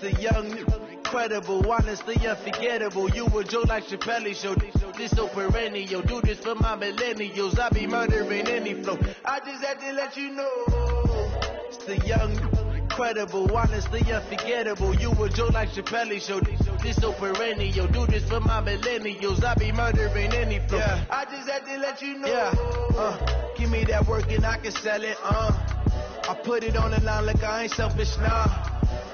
The young, incredible, honestly unforgettable. You a Joe like Chappelle show. This so perennial. Do this for my millennials. I be murdering any flow. I just had to let you know. It's the young, incredible, honestly unforgettable. You a Joe like Chappelle show. This so perennial. Do this for my millennials. I be murdering any flow. Yeah. I just had to let you know. Yeah. Give me that work and I can sell it. I put it on the line like I ain't selfish, nah.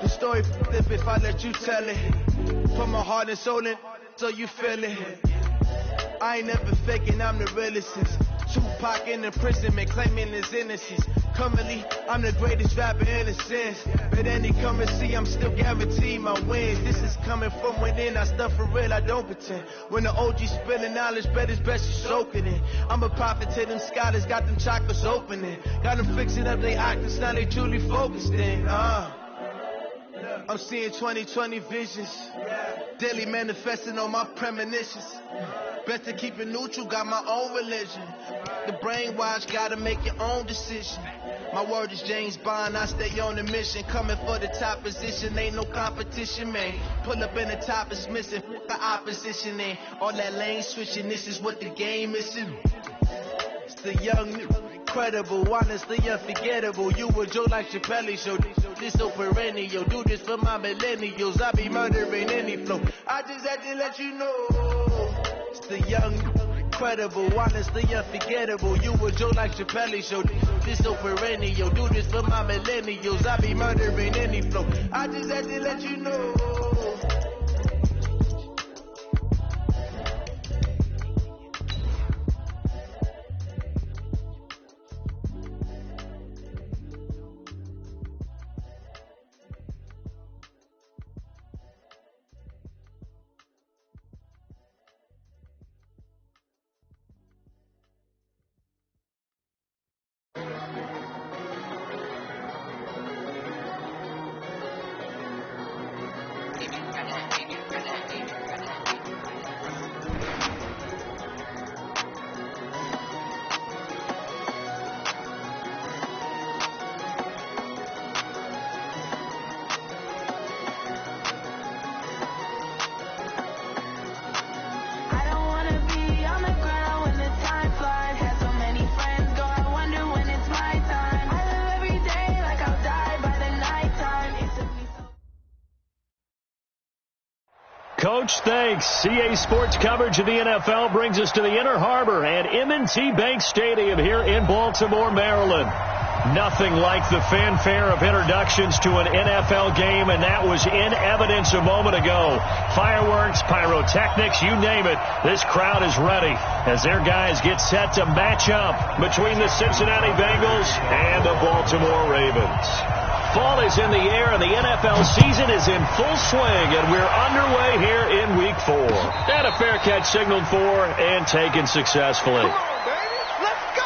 The story flip if I let you tell it. Put my heart and soul in so you feel it. I ain't never faking, I'm the realest. Tupac in imprisonment, claiming his innocence. Currently, I'm the greatest rapper in a sense. But any currency, I'm still guaranteed my wins. This is coming from within, I stuff for real, I don't pretend. When the OG spilling knowledge, bet it's best you soak it in. I'm a prophet to them scholars, got them chakras opening. Got them fixing up they octaves, now they truly focused in. I'm seeing 2020 visions. Daily manifesting on my premonitions. Best to keep it neutral, got my own religion. The brainwash, gotta make your own decision. My word is James Bond, I stay on the mission. Coming for the top position, ain't no competition, man. Pull up in the top, it's missing, the opposition ain't. All that lane switching, this is what the game is. It's the young, incredible, honestly unforgettable. You a Joe like Chappelle show. This so perennial. Do this for my millennials. I be murdering any flow. I just had to let you know. It's the young, incredible, honestly unforgettable. You a Joe like Chappelle show. This so perennial. Do this for my millennials. I be murdering any flow. I just had to let you know. Coach, thanks. CA Sports coverage of the NFL brings us to the Inner Harbor and M&T Bank Stadium here in Baltimore, Maryland. Nothing like the fanfare of introductions to an NFL game, and that was in evidence a moment ago. Fireworks, pyrotechnics, you name it. This crowd is ready as their guys get set to match up between the Cincinnati Bengals and the Baltimore Ravens. Fall is in the air, and the NFL season is in full swing, and we're underway here in Week 4. And a fair catch signaled for and taken successfully. Come on, baby. Let's go!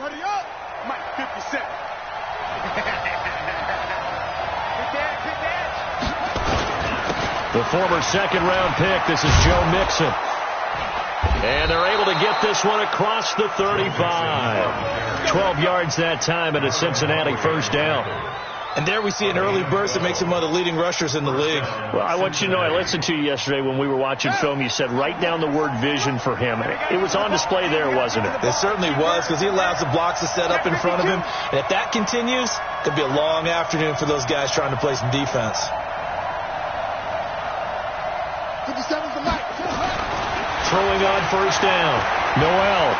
Ready up! Mike 57. The former second-round pick, this is Joe Mixon. And they're able to get this one across the 35. 12 yards that time and a Cincinnati first down. And there we see an early burst that makes him one of the leading rushers in the league. Well, I want you to know, I listened to you yesterday when we were watching film. You said write down the word vision for him. It was on display there, wasn't it? It certainly was, because he allows the blocks to set up in front of him. And if that continues, it could be a long afternoon for those guys trying to play some defense. 57's the mic. Throwing on first down. Noel.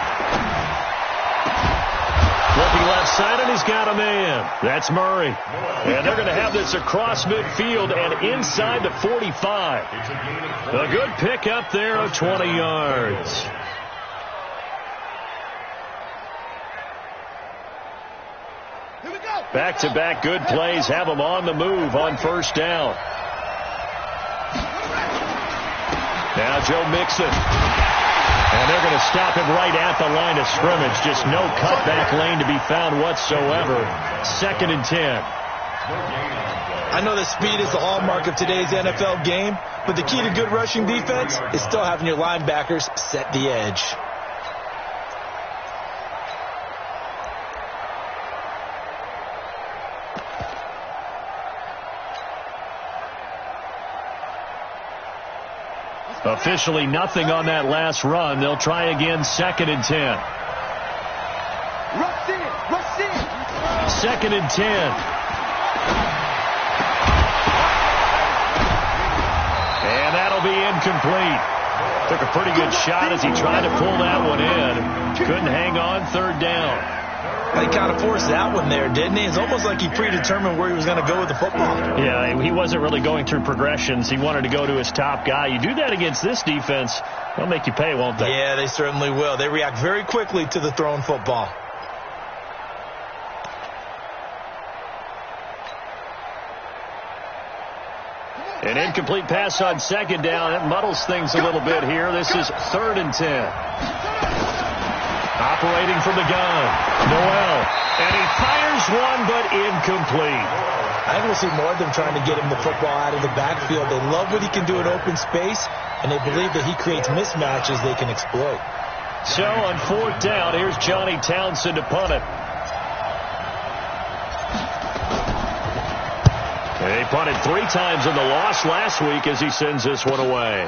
Looking left side, and he's got a man. That's Murray. And they're going to have this across midfield and inside the 45. A good pick up there of 20 yards. Here we go. Back-to-back good plays have them on the move on first down. Now Joe Mixon. And they're going to stop him right at the line of scrimmage. Just no cutback lane to be found whatsoever. 2nd and 10. I know that speed is the hallmark of today's NFL game, but the key to good rushing defense is still having your linebackers set the edge. Officially nothing on that last run. They'll try again, 2nd and 10. Rush in, rush in. 2nd and 10. And that'll be incomplete. Took a pretty good shot as he tried to pull that one in. Couldn't hang on, 3rd down. He kind of forced that one there, didn't he? It's almost like he predetermined where he was going to go with the football. Yeah, he wasn't really going through progressions. He wanted to go to his top guy. You do that against this defense, they'll make you pay, won't they? Yeah, they certainly will. They react very quickly to the thrown football. An incomplete pass on 2nd down. It muddles things a little bit here. This is 3rd and 10. Operating from the gun, Noel, and he fires one, but incomplete. I think we'll see more of them trying to get him the football out of the backfield. They love what he can do in open space, and they believe that he creates mismatches they can exploit. So on 4th down, here's Johnny Townsend to punt it. He punted 3 times in the loss last week as he sends this one away.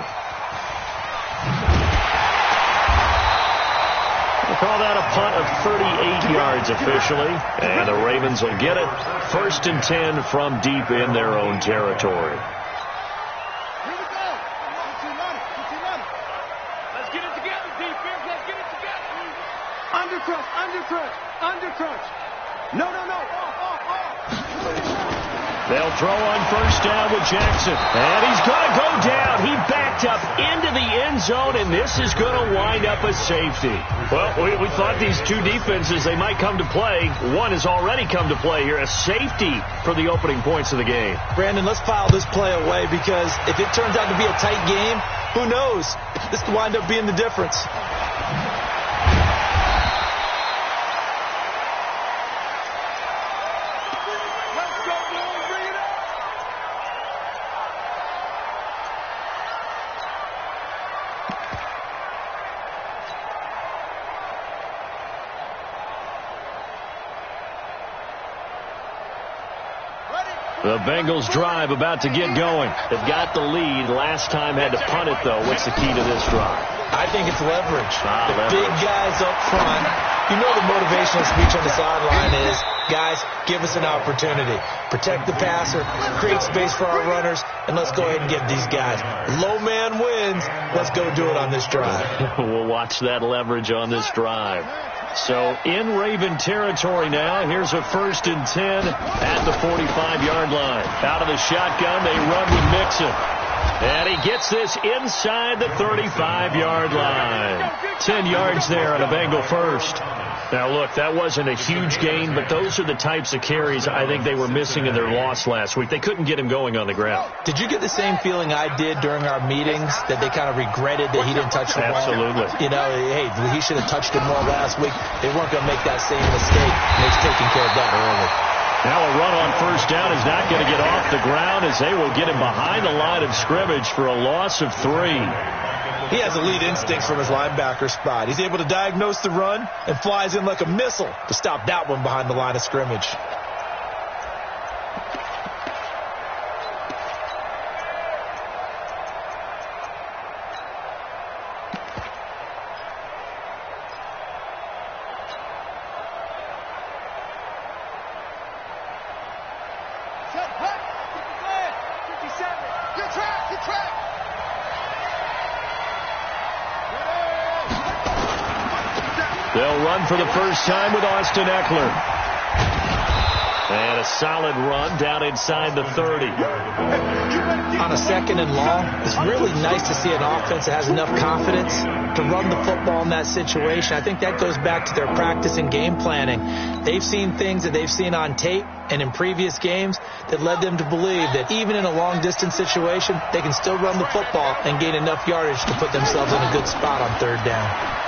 We'll call that a punt of 38 yards officially, and the Ravens will get it. 1st and 10 from deep in their own territory. Here we go. Let's get it together, defense. Let's get it together. Undercrunch, undercrunch, undercrunch. No. They'll throw on 1st down with Jackson. And he's going to go down. He backed up into the end zone, and this is going to wind up a safety. Well, we thought these two defenses, they might come to play. One has already come to play here. A safety for the opening points of the game. Brandon, let's file this play away because if it turns out to be a tight game, who knows? This could wind up being the difference. The Bengals drive about to get going. They've got the lead. Last time had to punt it, though. What's the key to this drive? I think it's leverage. Leverage. Big guys up front. You know the motivational speech on the sideline is, guys, give us an opportunity. Protect the passer, create space for our runners, and let's go ahead and get these guys. Low man wins. Let's go do it on this drive. We'll watch that leverage on this drive. So in Raven territory now. Here's a 1st and 10 at the 45-yard line. Out of the shotgun, they run with Mixon. And he gets this inside the 35-yard line. 10 yards there on a Bengal first. Now, look, that wasn't a huge gain, but those are the types of carries I think they were missing in their loss last week. They couldn't get him going on the ground. Did you get the same feeling I did during our meetings, that they kind of regretted that he didn't touch the ball? Absolutely. You know, hey, he should have touched it more last week. They weren't going to make that same mistake, and they've taken care of that early. Now a run on 1st down is not going to get off the ground as they will get him behind the line of scrimmage for a loss of 3. He has elite instincts from his linebacker spot. He's able to diagnose the run and flies in like a missile to stop that one behind the line of scrimmage. They'll run for the first time with Austin Eckler. And a solid run down inside the 30. On a 2nd and long, it's really nice to see an offense that has enough confidence to run the football in that situation. I think that goes back to their practice and game planning. They've seen things that they've seen on tape and in previous games that led them to believe that even in a long-distance situation, they can still run the football and gain enough yardage to put themselves in a good spot on 3rd down.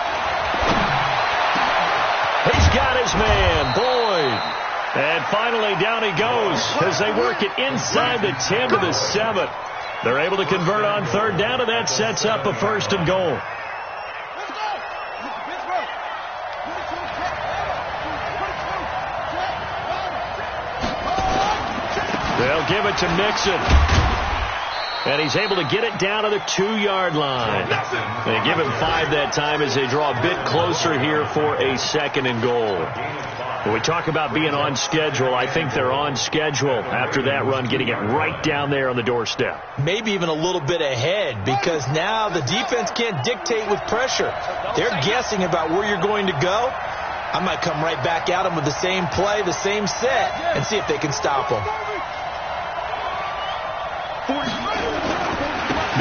He's got his man, Boyd. And finally, down he goes as they work it inside the 10 to the 7. They're able to convert on third down, and that sets up a first and goal. They'll give it to Mixon. And he's able to get it down to the 2-yard line. They give him 5 that time as they draw a bit closer here for a second and goal. When we talk about being on schedule, I think they're on schedule after that run, getting it right down there on the doorstep. Maybe even a little bit ahead, because now the defense can't dictate with pressure. They're guessing about where you're going to go. I might come right back at them with the same play, the same set, and see if they can stop them.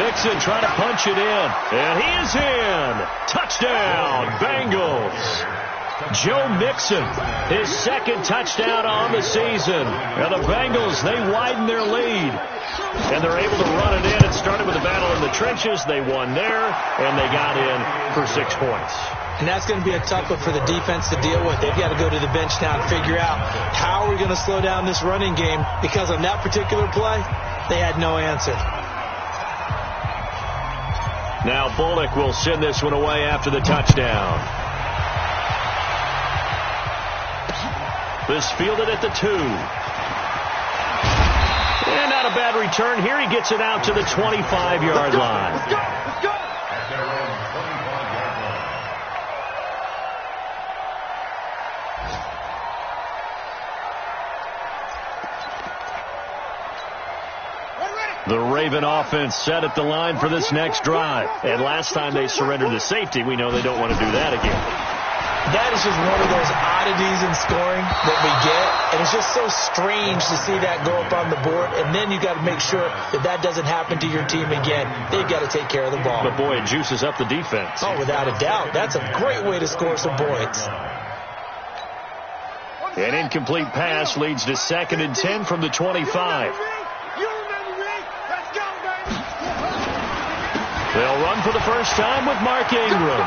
Mixon trying to punch it in, and he is in. Touchdown, Bengals. Joe Mixon, his second touchdown on the season. And the Bengals, they widen their lead. And they're able to run it in. It started with a battle in the trenches. They won there, and they got in for 6 points. And that's going to be a tough one for the defense to deal with. They've got to go to the bench now and figure out how are we going to slow down this running game, because on that particular play, they had no answer. Now Bullock will send this one away after the touchdown. This fielded at the 2. And not a bad return here. He gets it out to the 25-yard line. Let's go! The Raven offense set at the line for this next drive. And last time they surrendered the safety, we know they don't want to do that again. That is just one of those oddities in scoring that we get. And it's just so strange to see that go up on the board. And then you got to make sure that that doesn't happen to your team again. They've got to take care of the ball. But, boy, it juices up the defense. Oh, without a doubt. That's a great way to score some points. An incomplete pass leads to 2nd and 10 from the 25. They'll run for the first time with Mark Ingram.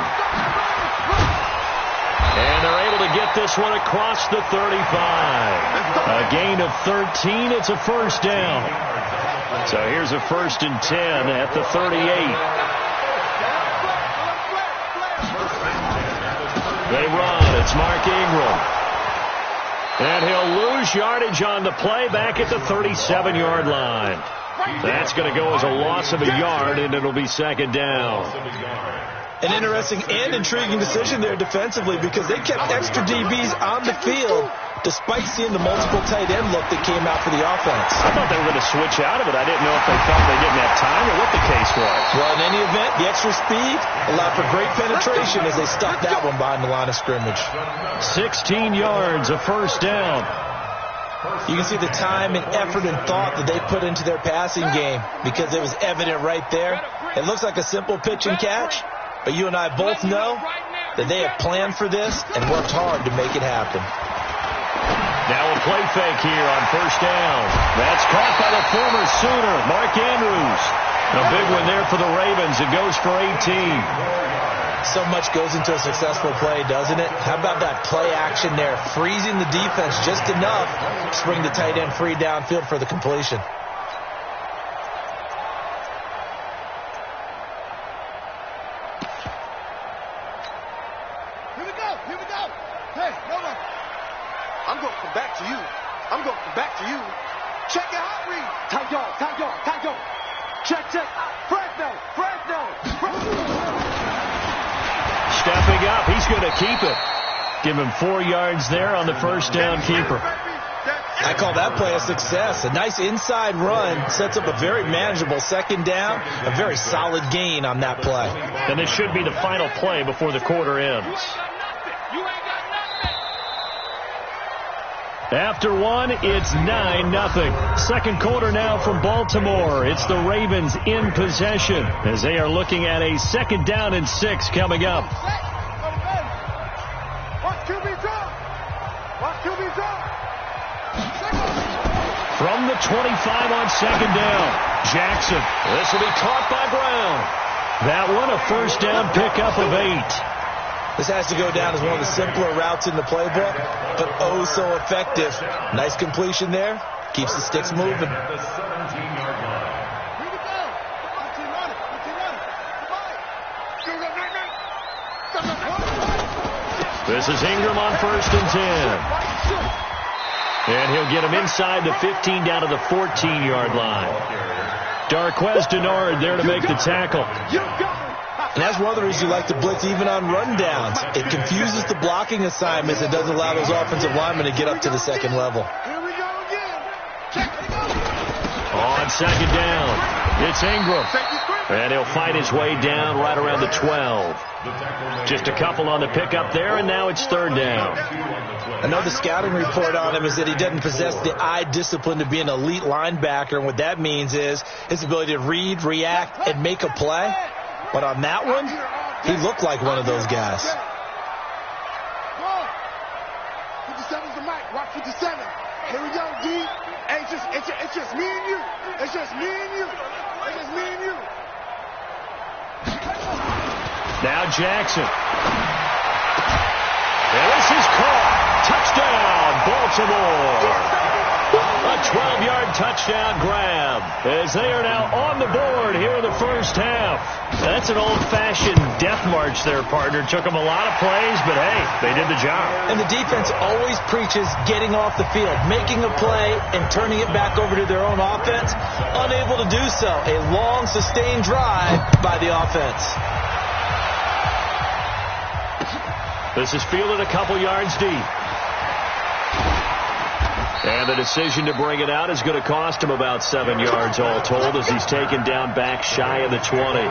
And they're able to get this one across the 35. A gain of 13. It's a first down. So here's a 1st and 10 at the 38. They run. It's Mark Ingram. And he'll lose yardage on the play back at the 37-yard line. That's going to go as a loss of a yard, and it'll be 2nd down. An interesting and intriguing decision there defensively, because they kept extra DBs on the field despite seeing the multiple tight end look that came out for the offense. I thought they were going to switch out of it. I didn't know if they thought they didn't have time or what the case was. Well, in any event, the extra speed allowed for great penetration as they stuck that one behind the line of scrimmage. 16 yards, a first down. You can see the time and effort and thought that they put into their passing game, because it was evident right there. It looks like a simple pitch and catch, but you and I both know that they have planned for this and worked hard to make it happen. Now a play fake here on first down. That's caught by the former Sooner, Mark Andrews. A big one there for the Ravens. It goes for 18. So much goes into a successful play, doesn't it? How about that play action there, freezing the defense just enough to bring the tight end free downfield for the completion. Here we go. Hey, no one. I'm going to come back to you. Check your hot read. Tight dog. Check. Fresno. Stepping up, he's going to keep it. Give him 4 yards there on the first down keeper. I call that play a success. A nice inside run sets up a very manageable 2nd down, a very solid gain on that play. And this should be the final play before the quarter ends. After one, it's 9-0. Second quarter now from Baltimore. It's the Ravens in possession as they are looking at a 2nd down and 6 coming up. From the 25 on 2nd down, Jackson. This will be caught by Brown. That one a first down pickup of 8. This has to go down as one of the simpler routes in the playbook, but oh so effective. Nice completion there. Keeps the sticks moving. This is Ingram on 1st and 10. And he'll get him inside the 15 down to the 14-yard line. Darquez Denard there to make the tackle. And that's one of the reasons you like to blitz even on rundowns. It confuses the blocking assignments. It doesn't allow those offensive linemen to get up to the second level. On 2nd down, it's Ingram. And he'll fight his way down right around the 12. Just a couple on the pickup there, and now it's 3rd down. I know the scouting report on him is that he doesn't possess the eye discipline to be an elite linebacker, and what that means is his ability to read, react, and make a play. But on that one, he looked like one of those guys. 57's the mic. Watch 57. Here we go, D. Hey, it's just me and you. It's just me and you. It's just me and you. Now Jackson. And this is caught. Touchdown, Baltimore. A 12-yard touchdown grab as they are now on the board here in the first half. That's an old-fashioned death march there, partner. Took them a lot of plays, but hey, they did the job. And the defense always preaches getting off the field, making a play, and turning it back over to their own offense. Unable to do so. A long, sustained drive by the offense. This is fielded a couple yards deep. And the decision to bring it out is going to cost him about 7 yards all told as he's taken down back shy of the 20.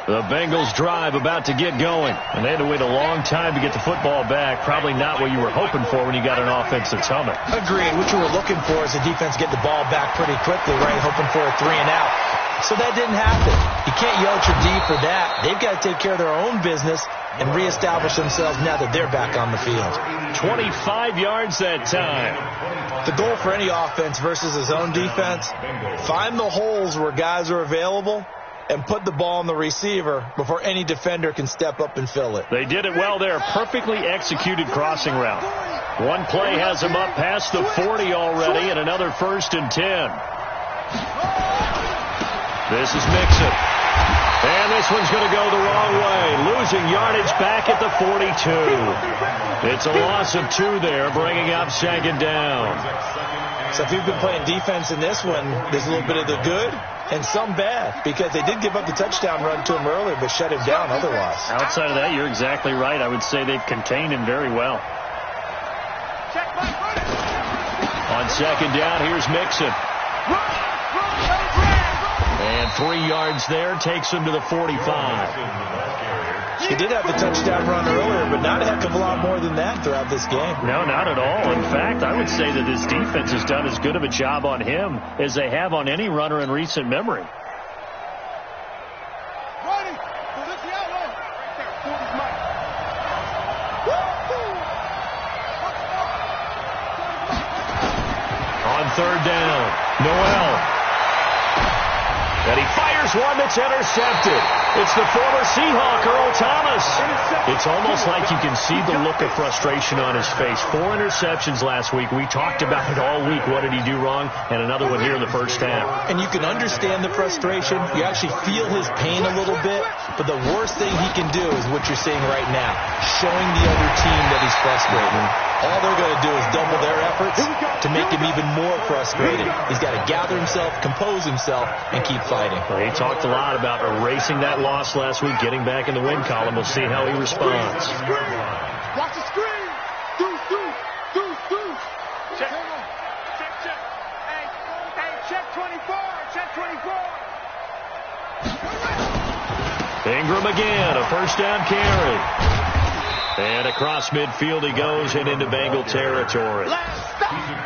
The Bengals drive about to get going, and they had to wait a long time to get the football back. Probably not what you were hoping for when you got an offense that's humming. Agreed. What you were looking for is the defense get the ball back pretty quickly, right? Hoping for a 3 and out. So that didn't happen. You can't yell at your D for that. They've got to take care of their own business and reestablish themselves now that they're back on the field. 25 yards that time. The goal for any offense versus his own defense, find the holes where guys are available and put the ball on the receiver before any defender can step up and fill it. They did it well there. Perfectly executed crossing route. One play has him up past the 40 already, and another 1st and 10. This is Mixon. And this one's going to go the wrong way. Losing yardage back at the 42. It's a loss of 2 there, bringing up 2nd down. So if you've been playing defense in this one, there's a little bit of the good and some bad, because they did give up the touchdown run to him earlier, but shut him down otherwise. Outside of that, you're exactly right. I would say they've contained him very well. On 2nd down, here's Mixon. And 3 yards there takes him to the 45. He did have the touchdown run earlier, but not a heck of a lot more than that throughout this game. No, not at all. In fact, I would say that this defense has done as good of a job on him as they have on any runner in recent memory. On 3rd down, Noel. And he fires one that's intercepted. It's the former Seahawk, Earl Thomas. It's almost like you can see the look of frustration on his face. 4 interceptions last week. We talked about it all week. What did he do wrong? And another one here in the first half. And you can understand the frustration. You actually feel his pain a little bit. But the worst thing he can do is what you're seeing right now, showing the other team that he's frustrated. All they're going to do is double their efforts to make him even more frustrated. He's got to gather himself, compose himself, and keep fighting. Well, he talked a lot about erasing that loss last week, getting back in the win column. We'll see how he responds. Watch the screen. Deuce. Check. Hey, check 24. Check 24. Ingram again, a 1st down carry. And across midfield he goes and into Bengal territory.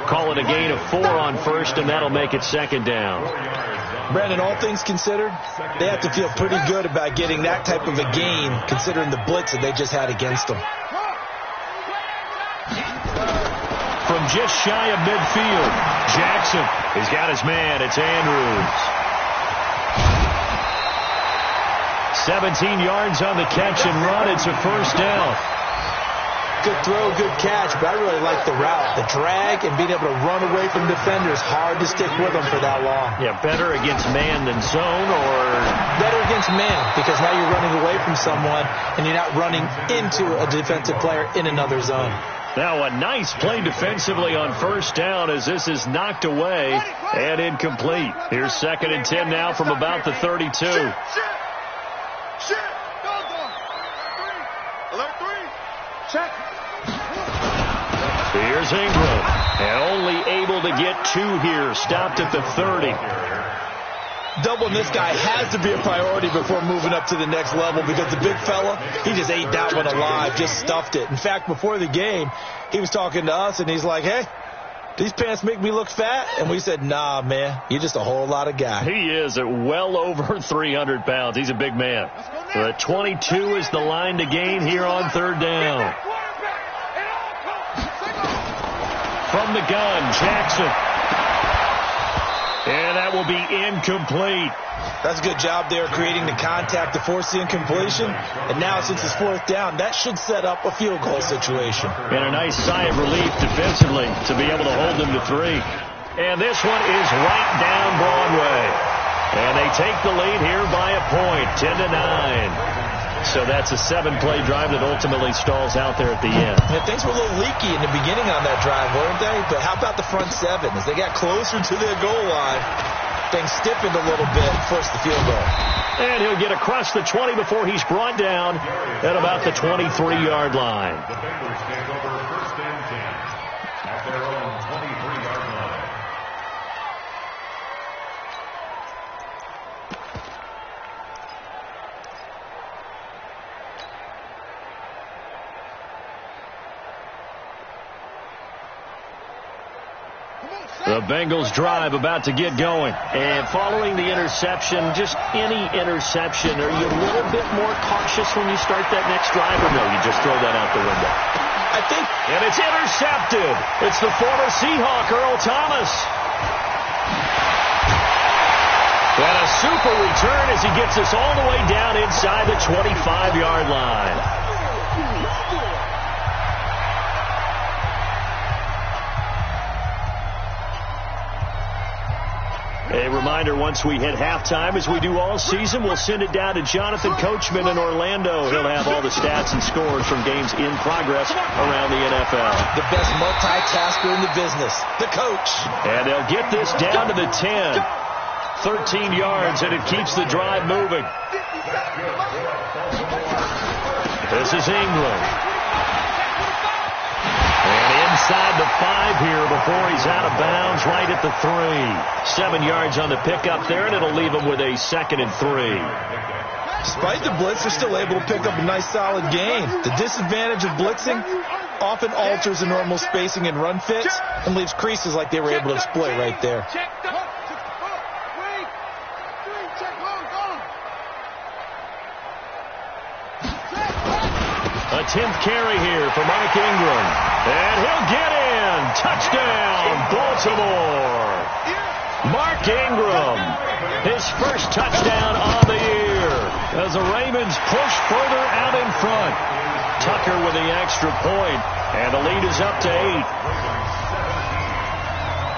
call it a gain of 4 on first, and that'll make it second down. Brandon, all things considered, they have to feel pretty good about getting that type of a gain, considering the blitz that they just had against them. From just shy of midfield, Jackson. He's got his man. It's Andrews. 17 yards on the catch and run. It's a first down. Good throw, good catch, but I really like the route. The drag and being able to run away from defenders, hard to stick with them for that long. Yeah, better against man than zone, or? Better against man, because now you're running away from someone and you're not running into a defensive player in another zone. Now a nice play defensively on first down as this is knocked away and incomplete. Here's 2nd and 10 now from about the 32. Alert 3. Check. Here's Ingram, and only able to get 2 here. Stopped at the 30. Doubling this guy has to be a priority before moving up to the next level, because the big fella, he just ate that one alive, just stuffed it. In fact, before the game, he was talking to us, and he's like, hey, these pants make me look fat? And we said, nah, man, you're just a whole lot of guy. He is at well over 300 pounds. He's a big man. The 22 is the line to gain here on 3rd down. From the gun, Jackson. And that will be incomplete. That's a good job there creating the contact to force the incompletion. And now since it's 4th down, that should set up a field goal situation. And a nice sigh of relief defensively to be able to hold them to 3. And this one is right down Broadway. And they take the lead here by a point, 10-9. So that's a 7-play drive that ultimately stalls out there at the end. Yeah, things were a little leaky in the beginning on that drive, weren't they? But how about the front 7? As they got closer to their goal line, things stiffened a little bit and forced the field goal. And he'll get across the 20 before he's brought down at about the 23-yard line. The Bengals take over 1st and 10 at their own 23-yard line. The Bengals drive about to get going. And following the interception, just any interception, are you a little bit more cautious when you start that next drive, or no, you just throw that out the window? I think. And it's intercepted. It's the former Seahawk, Earl Thomas. And a super return as he gets us all the way down inside the 25-yard line. A reminder, once we hit halftime, as we do all season, we'll send it down to Jonathan Coachman in Orlando. He'll have all the stats and scores from games in progress around the NFL. The best multitasker in the business, the coach. And they'll get this down to the 10. 13 yards, and it keeps the drive moving. This is Ingram. Inside the 5 here before he's out of bounds, right at the 3. 7 yards on the pickup there, and it'll leave him with a 2nd and 3. Despite the blitz, they're still able to pick up a nice solid gain. The disadvantage of blitzing often alters the normal spacing and run fits and leaves creases like they were able to exploit right there. A 10th carry here for Mark Ingram. And he'll get in. Touchdown, Baltimore. Mark Ingram, his first touchdown on the year as the Ravens push further out in front. Tucker with the extra point, and the lead is up to 8.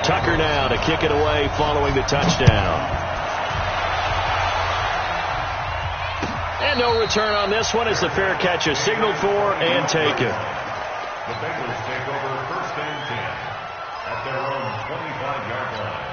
Tucker now to kick it away following the touchdown. And no return on this one as the fair catch is signaled for and taken. The Bengals take over 1st and 10 at their own 25-yard line.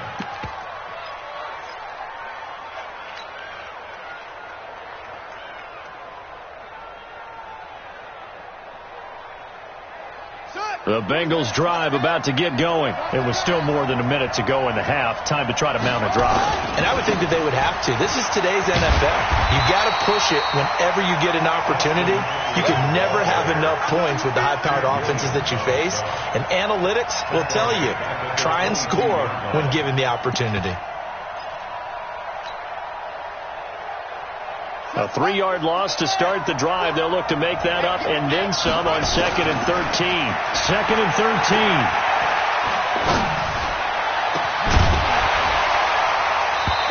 The Bengals drive about to get going. It was still more than a minute to go in the half. Time to try to mount a drive. And I would think that they would have to. This is today's NFL. You got to push it whenever you get an opportunity. You can never have enough points with the high-powered offenses that you face. And analytics will tell you, try and score when given the opportunity. A 3-yard loss to start the drive. They'll look to make that up and then some on 2nd and 13. 2nd and 13.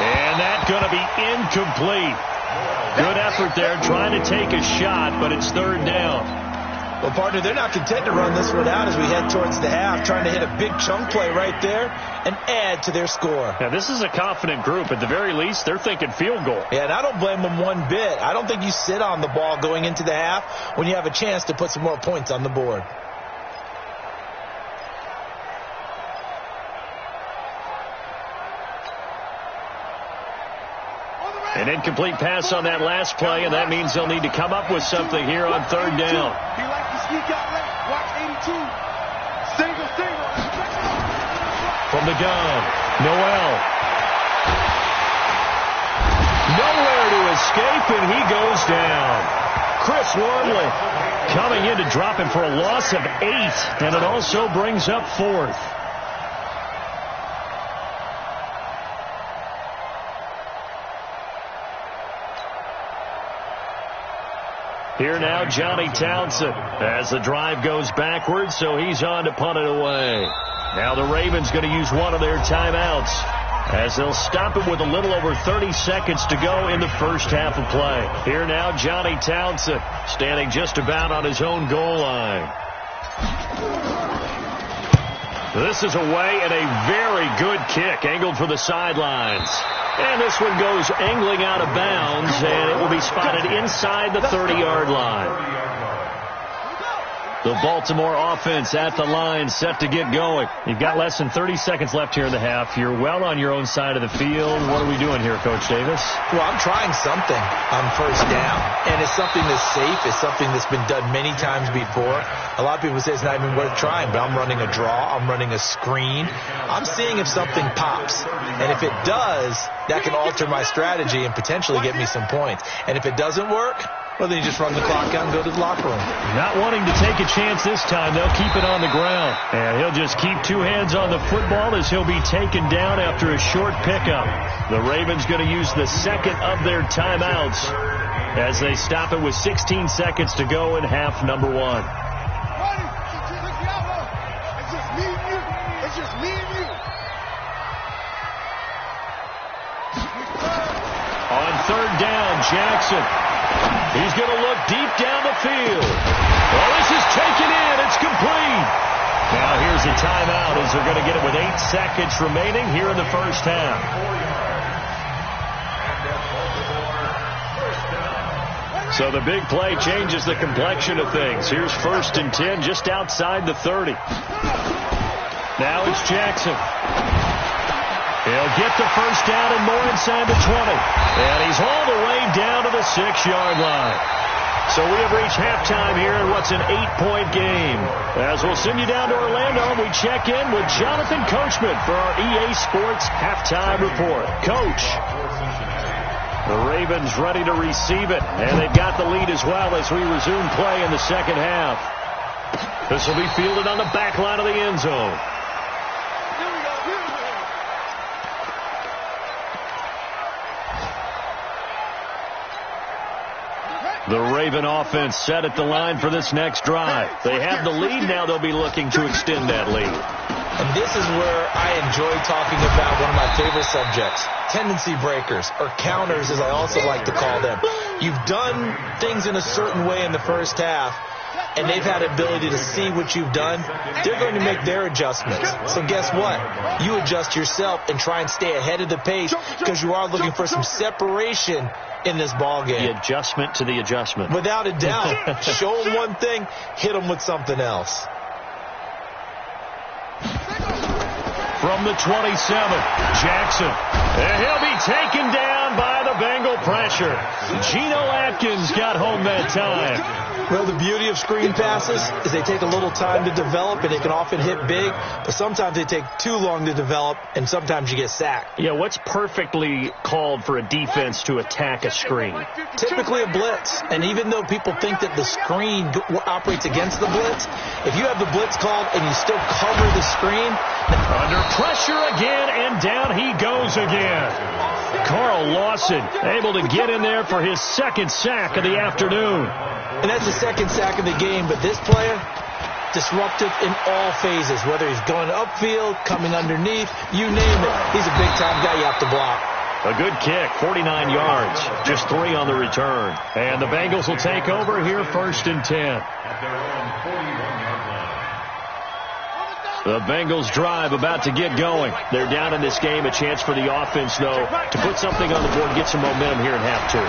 And that's going to be incomplete. Good effort there trying to take a shot, but it's 3rd down. Well, partner, they're not content to run this one out as we head towards the half, trying to hit a big chunk play right there and add to their score. Now, this is a confident group. At the very least, they're thinking field goal. Yeah, and I don't blame them one bit. I don't think you sit on the ball going into the half when you have a chance to put some more points on the board. An incomplete pass on that last play, and that means they'll need to come up with something here on 3rd down. He likes to sneak out late. Watch 82. Single. From the gun, Noel. Nowhere to escape, and he goes down. Chris Wormley coming in to drop him for a loss of 8, and it also brings up 4th. Here now, Johnny Townsend as the drive goes backwards, so he's on to punt it away. Now the Ravens going to use one of their timeouts as they'll stop it with a little over 30 seconds to go in the first half of play. Here now, Johnny Townsend standing just about on his own goal line. This is away and a very good kick angled for the sidelines. And this one goes angling out of bounds, and it will be spotted inside the 30-yard line. The Baltimore offense at the line, set to get going. You've got less than 30 seconds left here in the half. You're well on your own side of the field. What are we doing here, Coach Davis? Well, I'm trying something on 1st down, and it's something that's safe. It's something that's been done many times before. A lot of people say it's not even worth trying, but I'm running a draw. I'm running a screen. I'm seeing if something pops, and if it does, that can alter my strategy and potentially get me some points. And if it doesn't work, well, then you just run the clock out and go to the locker room. Not wanting to take a chance this time, they'll keep it on the ground. And he'll just keep 2 hands on the football as he'll be taken down after a short pickup. The Ravens going to use the 2nd of their timeouts as they stop it with 16 seconds to go in half number 1. It's just me and you. It's just me and you. On 3rd down, Jackson. He's going to look deep down the field. Well, this is taken in. It's complete. Now here's a timeout as they're going to get it with 8 seconds remaining here in the first half. So the big play changes the complexion of things. Here's 1st and 10 just outside the 30. Now it's Jackson. He'll get the first down and more inside the 20. And he's all the way down to the 6-yard line. So we have reached halftime here in what's an 8-point game. As we'll send you down to Orlando, we check in with Jonathan Coachman for our EA Sports Halftime Report. Coach, the Ravens ready to receive it, and they've got the lead as well as we resume play in the second half. This will be fielded on the back line of the end zone. The Raven offense set at the line for this next drive. They have the lead. Now they'll be looking to extend that lead. And this is where I enjoy talking about one of my favorite subjects, tendency breakers, or counters as I also like to call them. You've done things in a certain way in the first half, and they've had ability to see what you've done. They're going to make their adjustments. So guess what? You adjust yourself and try and stay ahead of the pace because you are looking for some separation in this ball game. The adjustment to the adjustment. Without a doubt. Show them one thing, hit them with something else. From the 27, Jackson. And he'll be taken down by the Bengal pressure. Geno Atkins got home that time. Well, the beauty of screen passes is they take a little time to develop, and they can often hit big, but sometimes they take too long to develop, and sometimes you get sacked. Yeah, what's perfectly called for a defense to attack a screen? Typically a blitz, and even though people think that the screen operates against the blitz, if you have the blitz called and you still cover the screen. Under pressure again, and down he goes again. Carl Lawson able to get in there for his second sack of the afternoon. And that's the second sack of the game, but this player, disruptive in all phases, whether he's going upfield, coming underneath, you name it. He's a big-time guy you have to block. A good kick, 49 yards, just 3 on the return. And the Bengals will take over here 1st and 10. At their own 41-yard line. The Bengals drive about to get going. They're down in this game. A chance for the offense, though, to put something on the board, get some momentum here in half 2.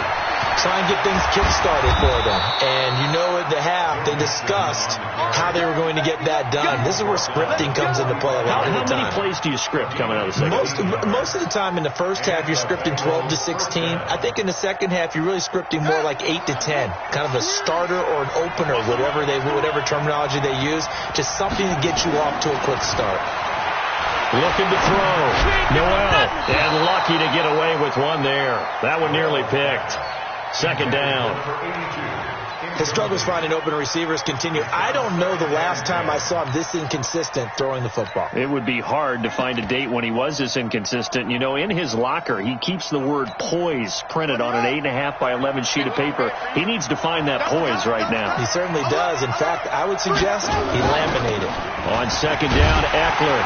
Try and get things kick-started for them. And you know at the half, they discussed how they were going to get that done. This is where scripting comes into play a lot of the time. How many plays do you script coming out of the second? Most of the time in the first half, you're scripting 12 to 16. I think in the second half, you're really scripting more like 8 to 10. Kind of a starter or an opener, whatever terminology they use. Just something to get you off to a quick start. Looking to throw. Noel, and lucky to get away with one there. That one nearly picked. Second down. His struggles finding open receivers continue. I don't know the last time I saw him this inconsistent throwing the football. It would be hard to find a date when he was this inconsistent. You know, in his locker, he keeps the word poise printed on an 8.5 by 11 sheet of paper. He needs to find that poise right now. He certainly does. In fact, I would suggest he laminated. On second down, Eckler.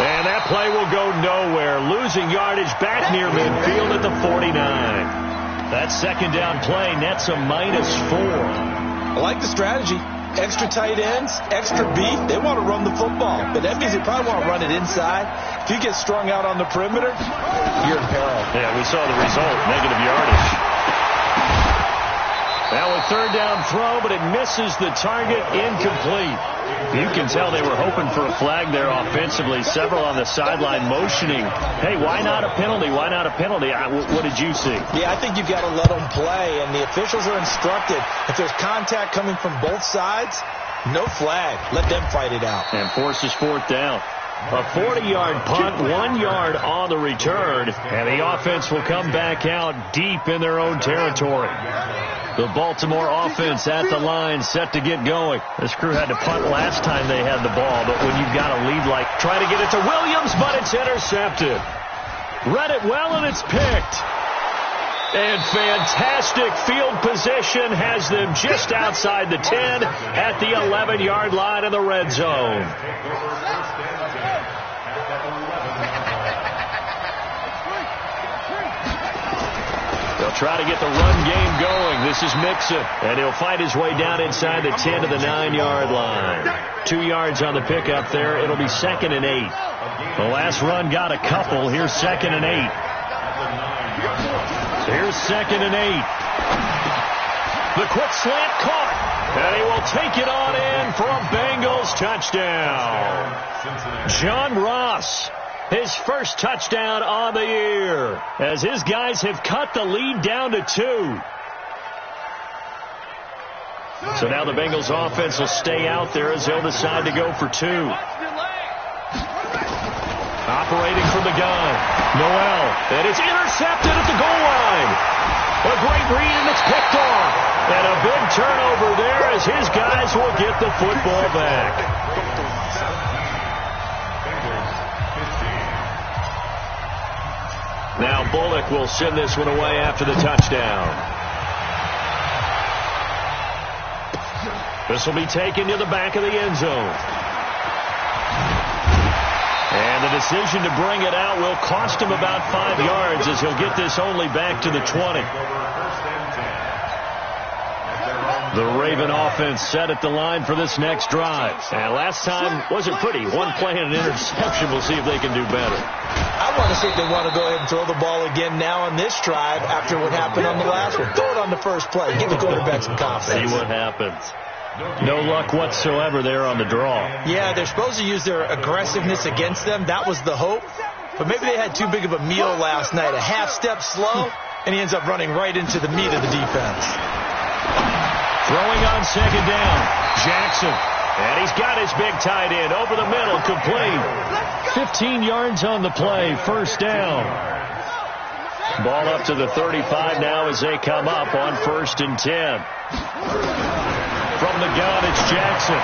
And that play will go nowhere. Losing yardage back near midfield at the 49. That second down play nets a -4. I like the strategy. Extra tight ends, extra beef. They want to run the football. But that means they probably want to run it inside. If you get strung out on the perimeter, you're in peril. Yeah, we saw the result. Negative yardage. Now a third down throw, but it misses the target. Incomplete. You can tell they were hoping for a flag there offensively. Several on the sideline motioning. Hey, why not a penalty? Why not a penalty? What did you see? Yeah, I think you've got to let them play, and the officials are instructed. If there's contact coming from both sides, no flag. Let them fight it out. And forces 4th down. A 40-yard punt, 1 yard on the return, and the offense will come back out deep in their own territory. The Baltimore offense at the line, set to get going. This crew had to punt last time they had the ball, but when you've got a lead, like try to get it to Williams, but it's intercepted. Read it well, and it's picked. And fantastic field position has them just outside the 10 at the 11-yard line in the red zone. They'll try to get the run game going. This is Mixon, and he'll fight his way down inside the 10 to the 9-yard line. 2 yards on the pickup there. It'll be 2nd and 8. The last run got a couple. Here's 2nd and 8. Here's 2nd and 8. The quick slant caught, and he will take it on in for a Bengals touchdown. John Ross. His first touchdown on the year, as his guys have cut the lead down to 2. So now the Bengals offense will stay out there as they'll decide to go for 2. Operating from the gun, Noel, and it's intercepted at the goal line. A great read, and it's picked off. And a big turnover there as his guys will get the football back. Now Bullock will send this one away after the touchdown. This will be taken to the back of the end zone. And the decision to bring it out will cost him about 5 yards as he'll get this only back to the 20. The Raven offense set at the line for this next drive. And last time wasn't pretty. One play and an interception. We'll see if they can do better. I want to see if they want to go ahead and throw the ball again now on this drive after what happened on the last one. Throw it on the first play. Give the quarterback some confidence. See what happens. No luck whatsoever there on the draw. Yeah, they're supposed to use their aggressiveness against them. That was the hope. But maybe they had too big of a meal last night. A half step slow, and he ends up running right into the meat of the defense. Throwing on second down, Jackson. And he's got his big tight end over the middle, complete. 15 yards on the play, first down. Ball up to the 35 now as they come up on 1st and 10. From the gun, it's Jackson.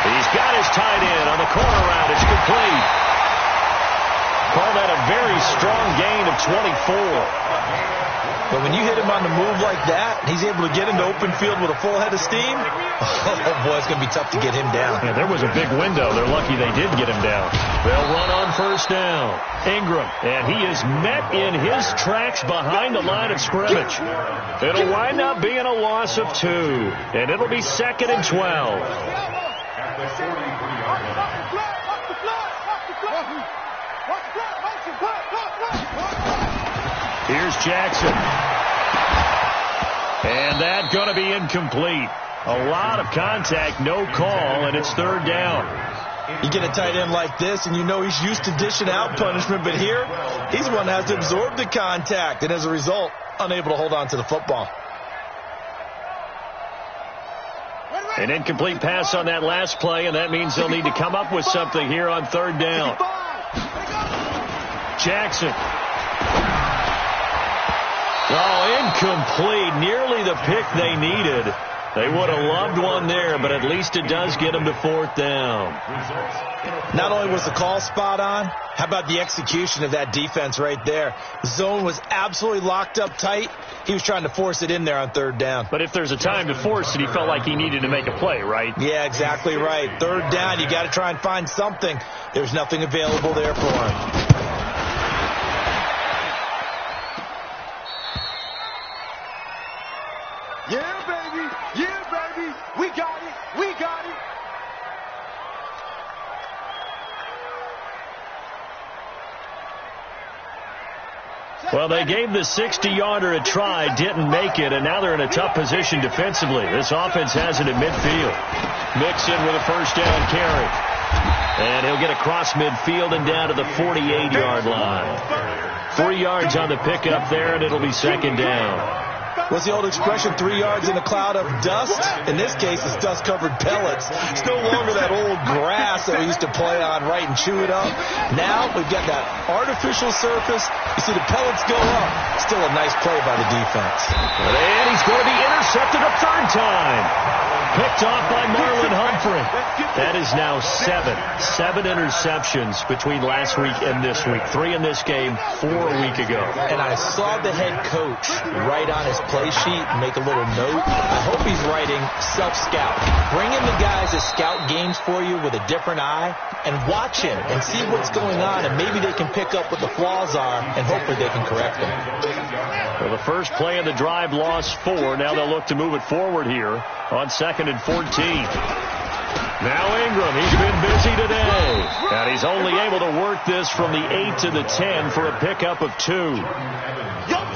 He's got his tight end on the corner route. It's complete. Call that a very strong gain of 24. But when you hit him on the move like that, he's able to get into open field with a full head of steam, oh boy, it's going to be tough to get him down. Yeah, there was a big window. They're lucky they did get him down. They'll run on first down. Ingram, and he is met in his tracks behind the line of scrimmage. It'll wind up being a loss of 2, and it'll be 2nd and 12. Here's Jackson. And that's going to be incomplete. A lot of contact, no call, and it's 3rd down. You get a tight end like this, and you know he's used to dishing out punishment, but here, he's the one that has to absorb the contact, and as a result, unable to hold on to the football. An incomplete pass on that last play, and that means they'll need to come up with something here on 3rd down. Jackson. Oh, incomplete. Nearly the pick they needed. They would have loved one there, but at least it does get them to 4th down. Not only was the call spot on, how about the execution of that defense right there? The zone was absolutely locked up tight. He was trying to force it in there on 3rd down. But if there's a time to force it, he felt like he needed to make a play, right? Yeah, exactly right. 3rd down, you got to try and find something. There's nothing available there for him. Yeah, baby. Yeah, baby. We got it. We got it. Well, they gave the 60-yarder a try, didn't make it, and now they're in a tough position defensively. This offense has it at midfield. Mixon with a first down carry. And he'll get across midfield and down to the 48-yard line. 3 yards on the pickup there, and it'll be 2nd down. What's the old expression, 3 yards in a cloud of dust? In this case, it's dust-covered pellets. It's no longer that old grass that we used to play on, right, and chew it up. Now we've got that artificial surface. You see the pellets go up. Still a nice play by the defense. And he's going to be intercepted a 3rd time. Picked off by Marlon Humphrey. That is now 7 interceptions between last week and this week. 3 in this game, 4 a week ago. And I saw the head coach write on his play sheet, make a little note. I hope he's writing self-scout. Bring in the guys that scout games for you with a different eye and watch him and see what's going on, and maybe they can pick up what the flaws are, and hopefully they can correct them. Well, the first play of the drive lost 4. Now they'll look to move it forward here on 2nd and 14. Now Ingram, he's been busy today. And he's only able to work this from the 8 to the 10 for a pickup of 2.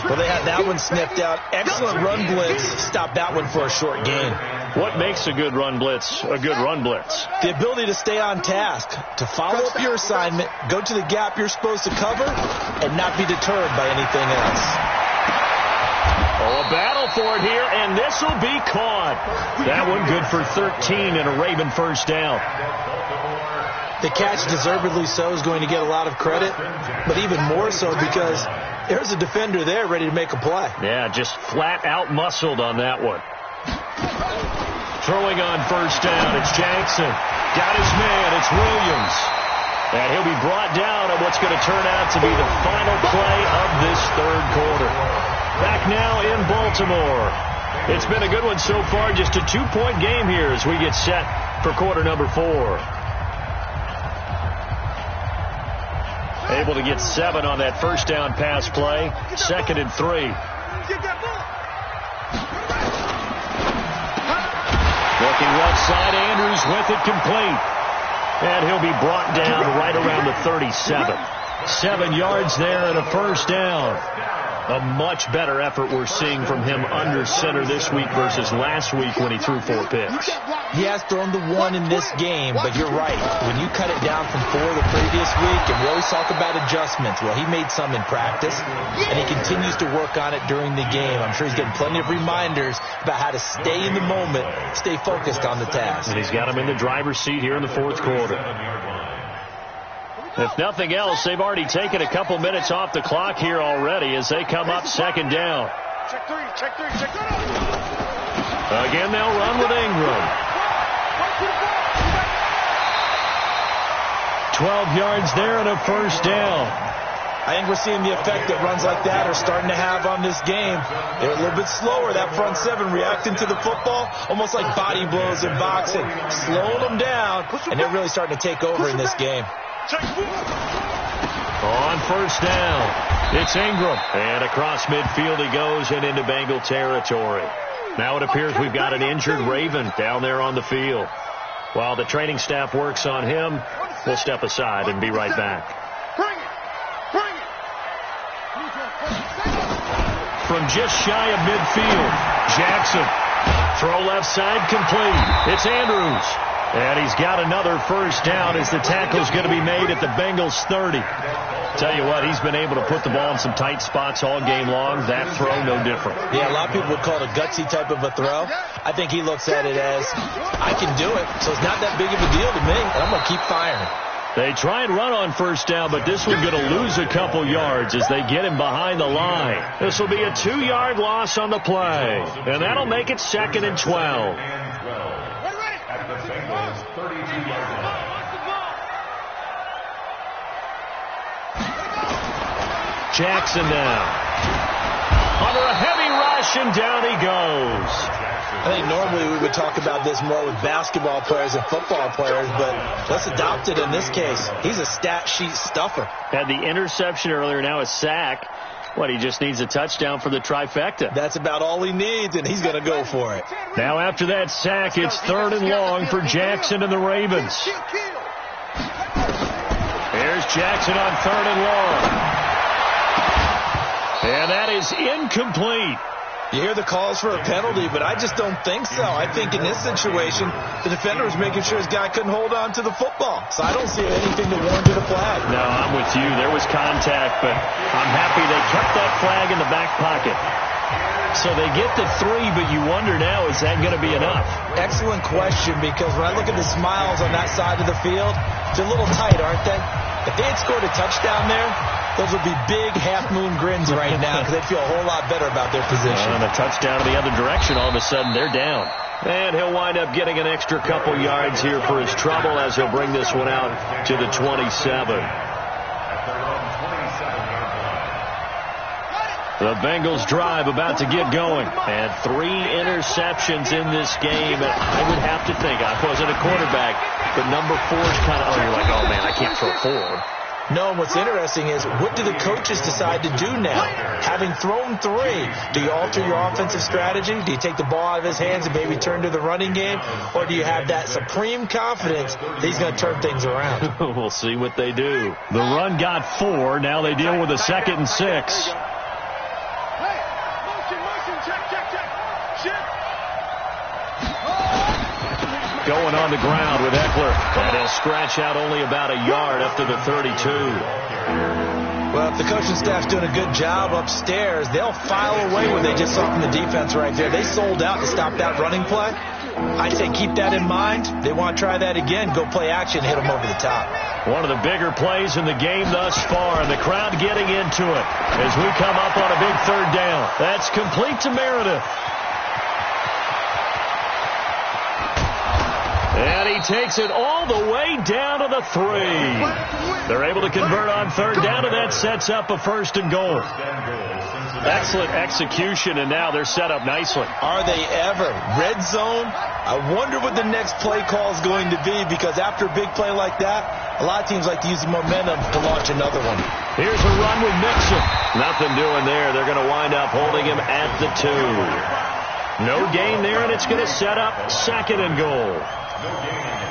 Well, they had that one sniffed out. Excellent run blitz. Stopped that one for a short gain. What makes a good run blitz a good run blitz? The ability to stay on task, to follow up your assignment, go to the gap you're supposed to cover, and not be deterred by anything else. Oh, a battle for it here, and this will be caught. That one good for 13 and a Raven first down. The catch, deservedly so, is going to get a lot of credit, but even more so because there's a defender there ready to make a play. Yeah, just flat out muscled on that one. Throwing on first down, it's Jackson. Got his man, it's Williams. And he'll be brought down on what's going to turn out to be the final play of this 3rd quarter. Back now in Baltimore. It's been a good one so far, just a 2-point game here as we get set for quarter number 4. Able to get 7 on that first down pass play. 2nd and 3. Looking left side, Andrews with it complete. And he'll be brought down right around the 37. 7 yards there and a first down. A much better effort we're seeing from him under center this week versus last week when he threw 4 picks. He has thrown the 1 in this game, but you're right. When you cut it down from 4 the previous week, and we always talk about adjustments, well, he made some in practice, and he continues to work on it during the game. I'm sure he's getting plenty of reminders about how to stay in the moment, stay focused on the task. And he's got him in the driver's seat here in the 4th quarter. If nothing else, they've already taken a couple minutes off the clock here already as they come up 2nd down. Check three. Again, they'll run with Ingram. 12 yards there and a first down. I think we're seeing the effect that runs like that are starting to have on this game. They're a little bit slower, that front 7, reacting to the football, almost like body blows in boxing, slowing them down, and they're really starting to take over in this game. On first down, it's Ingram. And across midfield he goes and into Bengal territory. Now it appears we've got an injured Raven down there on the field. While the training staff works on him, we'll step aside and be right back. Bring it. From just shy of midfield, Jackson. Throw left side complete. It's Andrews. And he's got another first down as the tackle's going to be made at the Bengals 30. Tell you what, he's been able to put the ball in some tight spots all game long. That throw, no different. Yeah, a lot of people would call it a gutsy type of a throw. I think he looks at it as, I can do it, so it's not that big of a deal to me, and I'm going to keep firing. They try and run on first down, but this one's going to lose a couple yards as they get him behind the line. This will be a 2-yard loss on the play, and that'll make it 2nd and 12. At the Bengals 32-yard line. Jackson now. Under a heavy rush, and down he goes. I think normally we would talk about this more with basketball players and football players, but let's adopt it in this case. He's a stat sheet stuffer. Had the interception earlier, now a sack. What, he just needs a touchdown for the trifecta. That's about all he needs, and he's going to go for it. Now after that sack, it's 3rd and long for Jackson and the Ravens. Here's Jackson on 3rd and long. And that is incomplete. You hear the calls for a penalty, but I just don't think so. I think in this situation, the defender was making sure his guy couldn't hold on to the football. So I don't see anything that warranted a flag. No, I'm with you. There was contact, but I'm happy they kept that flag in the back pocket. So they get the 3, but you wonder now, is that going to be enough? Excellent question, because when I look at the smiles on that side of the field, they're a little tight, aren't they? If they had scored a touchdown there, those would be big half-moon grins right now because they'd feel a whole lot better about their position. And a touchdown in the other direction, all of a sudden they're down. And he'll wind up getting an extra couple yards here for his trouble as he'll bring this one out to the 27. The Bengals drive about to get going. And 3 interceptions in this game. And I would have to think, I wasn't a quarterback, but number 4 is kind of, you're like, oh man, I can't throw 4. No, what's interesting is, what do the coaches decide to do now? Having thrown 3, do you alter your offensive strategy? Do you take the ball out of his hands and maybe turn to the running game? Or do you have that supreme confidence that he's going to turn things around? We'll see what they do. The run got 4. Now they deal with a 2nd and 6. Going on the ground with Eckler. And he'll scratch out only about a yard up to the 32. Well, if the coaching staff's doing a good job upstairs, they'll file away what they just saw from the defense right there. They sold out to stop that running play. I'd say keep that in mind. They want to try that again. Go play action, hit them over the top. One of the bigger plays in the game thus far, and the crowd getting into it as we come up on a big 3rd down. That's complete to Meredith. And he takes it all the way down to the 3. They're able to convert on 3rd down, and that sets up a 1st and goal. Excellent execution, and now they're set up nicely. Are they ever? Red zone? I wonder what the next play call is going to be, because after a big play like that, a lot of teams like to use the momentum to launch another one. Here's a run with Mixon. Nothing doing there. They're going to wind up holding him at the 2. No gain there, and it's going to set up 2nd and goal.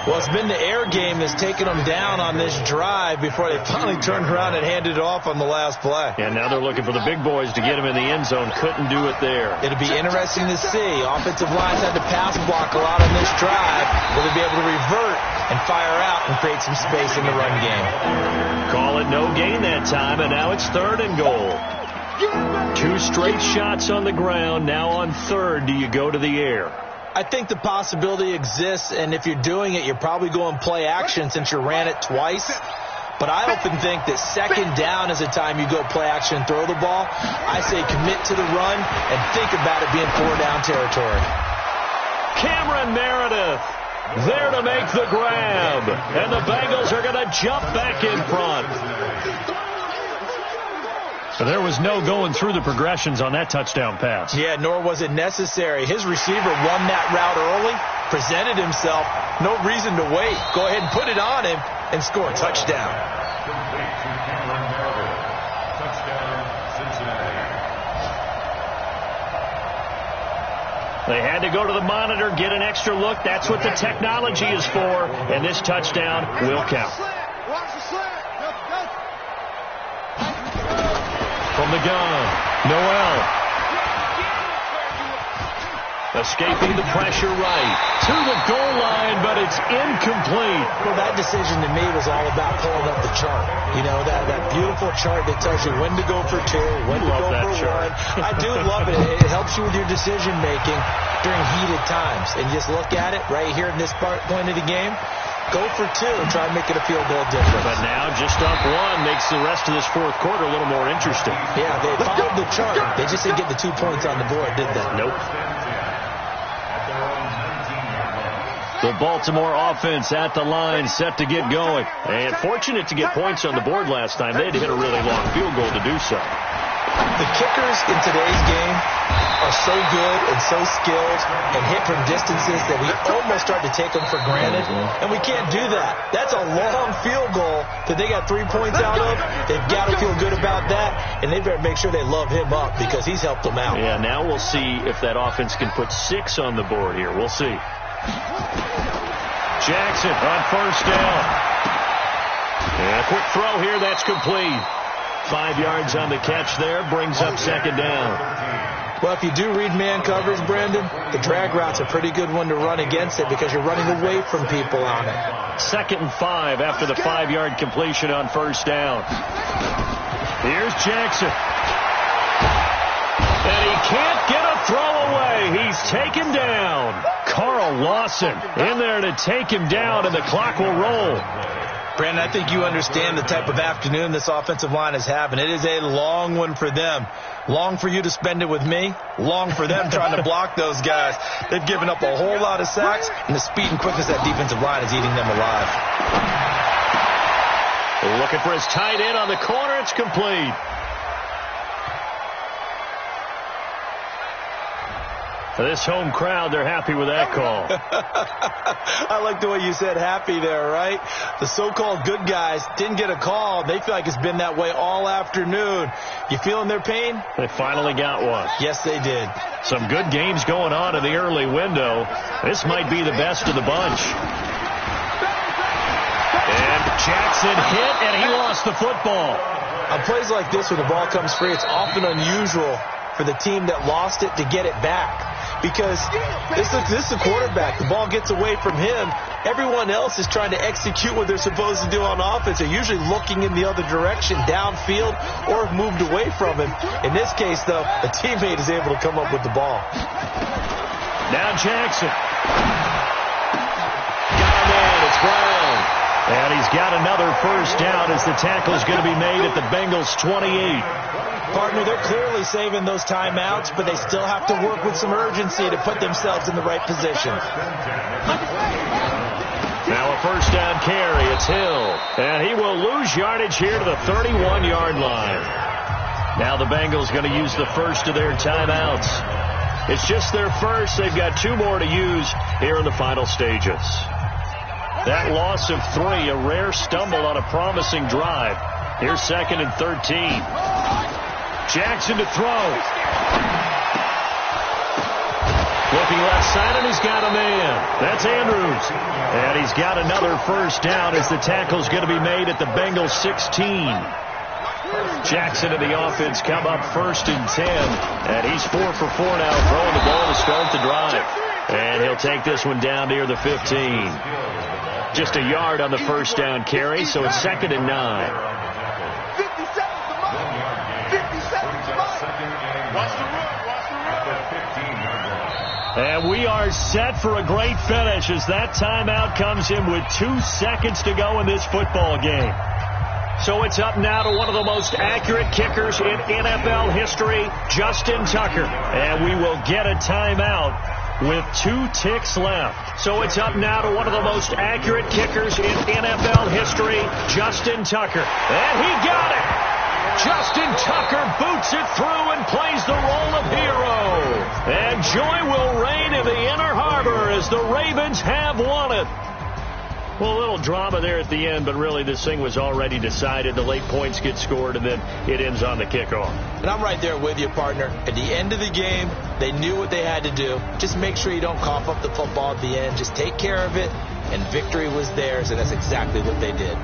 Well, it's been the air game that's taken them down on this drive before they finally turned around and handed it off on the last play. And now they're looking for the big boys to get him in the end zone. Couldn't do it there. It'll be interesting to see. Offensive lines had to pass block a lot on this drive. Will they be able to revert and fire out and create some space in the run game? Call it no gain that time, and now it's 3rd and goal. 2 straight shots on the ground. Now on 3rd, do you go to the air? I think the possibility exists, and if you're doing it, you're probably going play action since you ran it twice. But I often think that 2nd down is the time you go play action and throw the ball. I say commit to the run and think about it being 4-down territory. Cameron Meredith there to make the grab, and the Bengals are going to jump back in front. So there was no going through the progressions on that touchdown pass. Yeah, nor was it necessary. His receiver won that route early, presented himself. No reason to wait. Go ahead and put it on him and score a touchdown. They had to go to the monitor, get an extra look. That's what the technology is for, and this touchdown will count. From the gun, Noel. Escaping the pressure right to the goal line, but it's incomplete. Well, that decision to me was all about pulling up the chart. You know, that beautiful chart that tells you when to go for 2, when to go for 1. I do love it. It helps you with your decision making during heated times. And just look at it right here in this point of the game. Go for 2 and try and make it a field goal difference. But now just up 1 makes the rest of this 4th quarter a little more interesting. Yeah, they followed the chart. They just didn't get the 2 points on the board, did they? Nope. The Baltimore offense at the line, set to get going. And fortunate to get points on the board last time. They had to hit a really long field goal to do so. The kickers in today's game are so good and so skilled and hit from distances that we almost start to take them for granted, and we can't do that. That's a long field goal that they got 3 points out of. They've got to feel good about that, and they better make sure they love him up because he's helped them out. Yeah, now we'll see if that offense can put 6 on the board here. We'll see. Jackson on 1st down. And a quick throw here, that's complete. 5 yards on the catch there, brings up 2nd down. Well, if you do read man coverage, Brandon, the drag route's a pretty good one to run against it because you're running away from people on it. 2nd and 5 after the 5-yard completion on 1st down. Here's Jackson. And he can't get a throw away. He's taken down. Carl Lawson in there to take him down, and the clock will roll. Brandon, I think you understand the type of afternoon this offensive line is having. It is a long one for them. Long for you to spend it with me. Long for them trying to block those guys. They've given up a whole lot of sacks, and the speed and quickness of that defensive line is eating them alive. Looking for his tight end on the corner. It's complete. For this home crowd, they're happy with that call. I like the way you said happy there, right? The so-called good guys didn't get a call. They feel like it's been that way all afternoon. You feeling their pain? They finally got one. Yes, they did. Some good games going on in the early window. This might be the best of the bunch. And Jackson hit, and he lost the football. On plays like this where the ball comes free, it's often unusual for the team that lost it to get it back. Because this is the quarterback. The ball gets away from him. Everyone else is trying to execute what they're supposed to do on offense. They're usually looking in the other direction, downfield, or have moved away from him. In this case, though, a teammate is able to come up with the ball. Now Jackson. Got him in. It's Brown. And he's got another 1st down as the tackle is going to be made at the Bengals' 28. Partner, they're clearly saving those timeouts, but they still have to work with some urgency to put themselves in the right position. Now a 1st down carry. It's Hill. And he will lose yardage here to the 31-yard line. Now the Bengals going to use the first of their timeouts. It's just their first. They've got 2 more to use here in the final stages. That loss of 3, a rare stumble on a promising drive. Here's 2nd and 13. Jackson to throw. Looking left side, and he's got a man. That's Andrews. And he's got another first down as the tackle's going to be made at the Bengals 16. Jackson and the offense come up 1st and 10. And he's 4 for 4 now, throwing the ball to start the drive. And he'll take this one down near the 15. Just a yard on the first down carry, so it's 2nd and 9. 50 seconds to Mike. 50 seconds to Mike. Watch the run. And we are set for a great finish as that timeout comes in with 2 seconds to go in this football game. So it's up now to one of the most accurate kickers in NFL history, Justin Tucker. And we will get a timeout with 2 ticks left. So it's up now to one of the most accurate kickers in NFL history, Justin Tucker. And he got it! Justin Tucker boots it through and plays the role of hero. And joy will reign in the Inner Harbor as the Ravens have won it. Well, a little drama there at the end, but really this thing was already decided. The late points get scored, and then it ends on the kickoff. And I'm right there with you, partner. At the end of the game, they knew what they had to do. Just make sure you don't cough up the football at the end. Just take care of it, and victory was theirs, and that's exactly what they did.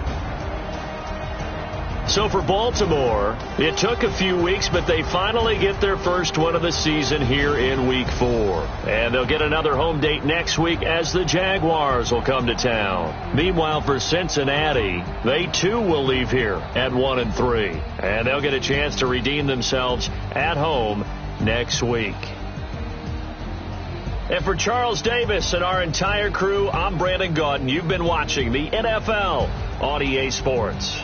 So for Baltimore, it took a few weeks, but they finally get their first one of the season here in Week 4. And they'll get another home date next week as the Jaguars will come to town. Meanwhile, for Cincinnati, they too will leave here at 1-3. And they'll get a chance to redeem themselves at home next week. And for Charles Davis and our entire crew, I'm Brandon Gaudin. You've been watching the NFL on EA Sports.